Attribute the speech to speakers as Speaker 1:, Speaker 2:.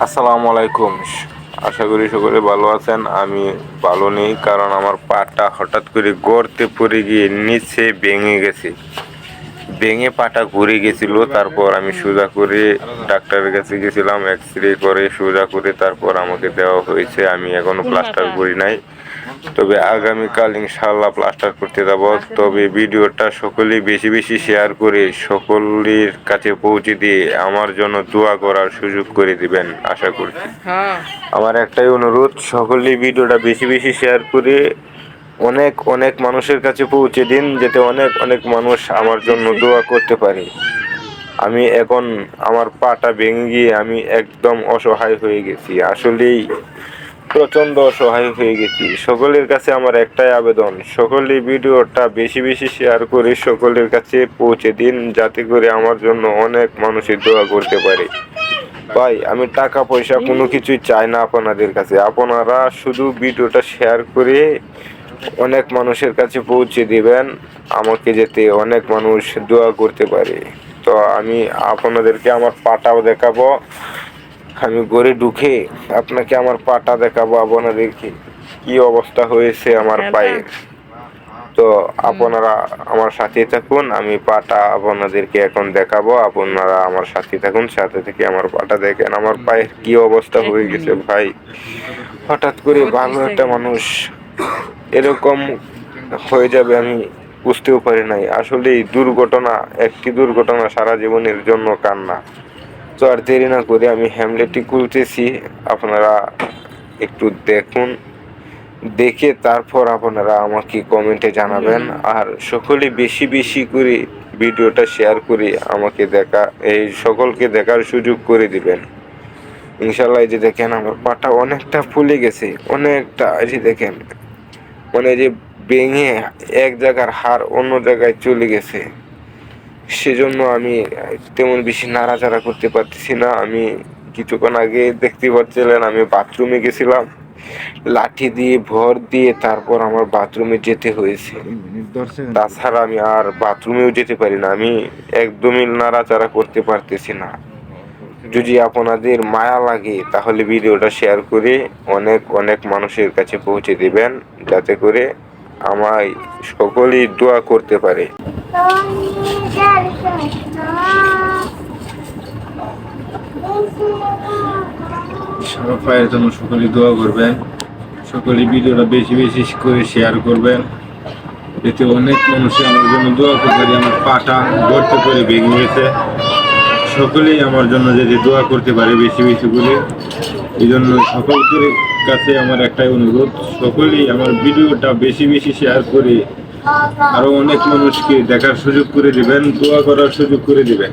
Speaker 1: আসসালামু আলাইকুম। আশা করি সকলে ভালো আছেন। আমি ভালো নেই, কারণ আমার পাটা হঠাৎ করে গর্তে পড়ে গিয়ে নিচে ভেঙে গেছে। ভেঙে পাটা ঘুরে গেছিল। তারপর আমি সোজা করে ডাক্তারের কাছে গেছিলাম, এক্স-রে করে সোজা করে তারপর আমাকে দেওয়া হয়েছে। আমি এখনো প্লাস্টার করি নাই, তবে আগামীকাল ইনশাআল্লাহ প্লাস্টার করতে যাব। তবে ভিডিওটা সকলেই বেশি বেশি শেয়ার করে সকলের কাছে পৌঁছে দিয়ে আমার জন্য দোয়া করার সুযোগ করে দিবেন আশা করছি। আমার একটাই অনুরোধ, সকলেই ভিডিওটা বেশি বেশি শেয়ার করে অনেক অনেক মানুষের কাছে পৌঁছে দিন, যাতে অনেক অনেক মানুষ আমার জন্য দোয়া করতে পারে। আমি এখন আমার পাটা ভেঙে গিয়ে আমি একদম অসহায় হয়ে গেছি, আসলেই প্রচন্ড অসহায় হয়ে গেছি। সকলের কাছে আমার একটাই আবেদন, সকলে ভিডিওটা বেশি বেশি শেয়ার করে সকলের কাছে পৌঁছে দিন, যাতে করে আমার জন্য অনেক মানুষের দোয়া করতে পারে। ভাই, আমি টাকা পয়সা কোনো কিছুই চাই না আপনাদের কাছে, আপনারা শুধু ভিডিওটা শেয়ার করে অনেক মানুষের কাছে পৌঁছে দিবেন, আমাকে যাতে অনেক মানুষ দোয়া করতে পারে। তো আমি আপনাদেরকে আমার পাটাও দেখাবো, আমি ঘরে ঢুকে আপনাকে আমার পাটা দেখাবো, আপনাদেরকে কি অবস্থা হয়েছে আমার পায়ের। তো আপনারা আমার সাথে থাকুন, আমি পাটা আপনাদেরকে এখন দেখাবো, আপনারা আমার সাথে থাকুন, সাথে থেকে আমার পাটা দেখেন আমার পায়ের কি অবস্থা হয়ে গেছে। ভাই, হঠাৎ করে ভালো একটা মানুষ এরকম হয়ে যাবে আমি বুঝতেও পারি নাই। আসলে দুর্ঘটনা, একটি দুর্ঘটনা সারা জীবনের জন্য কান্না। তো আর দেরি না করে আমি হ্যামলেটটি খুলতেছি, আপনারা একটু দেখুন, দেখে তারপর আপনারা আমাকে কমেন্টে জানাবেন। আর সকলে বেশি বেশি করে ভিডিওটা শেয়ার করে আমাকে এই সকলকে দেখার সুযোগ করে দিবেন ইনশাল্লাহ। এই যে দেখেন আমার পাটা অনেকটা ফুলে গেছে, অনেকটা। এই যে দেখেন, মানে যে ভেঙে এক জায়গার হাড় অন্য জায়গায় চলে গেছে, সেজন্য আমি তেমন বেশি নাড়াচাড়া করতে পারতেছি না। আমি কিছুক্ষণ আগে দেখতে পাচ্ছিলেন আমি বাথরুমে গেছিলাম, লাঠি দিয়ে ভর দিয়ে তারপর আমার বাথরুমে যেতে হয়েছে, তাছাড়া আমি আর বাথরুমেও যেতে পারি না। আমি একদমই নাড়াচাড়া করতে পারতেছি না। যদি আপনাদের মায়া লাগে তাহলে ভিডিওটা শেয়ার করে অনেক অনেক মানুষের কাছে পৌঁছে দিবেন, যাতে করে আমায় সকলেই দোয়া করতে পারে।
Speaker 2: পায়ের জন্য সকলে দোয়া করবেন, সকলে ভিডিওটা বেশি বেশি করে শেয়ার করবেন, এতে অনেক মানুষই আমার জন্য দোয়া করতে পারে। আমার পাটা গর্তে করে ভেঙে গেছে, সকলেই আমার জন্য যদি দোয়া করতে পারে বেশি বেশি করে। এই জন্য সকলের কাছে আমার একটাই অনুরোধ, সকলেই আমার ভিডিওটা বেশি বেশি শেয়ার করে আরো অনেক মানুষকে দেখার সুযোগ করে দিবেন, দোয়া করার সুযোগ করে দিবেন।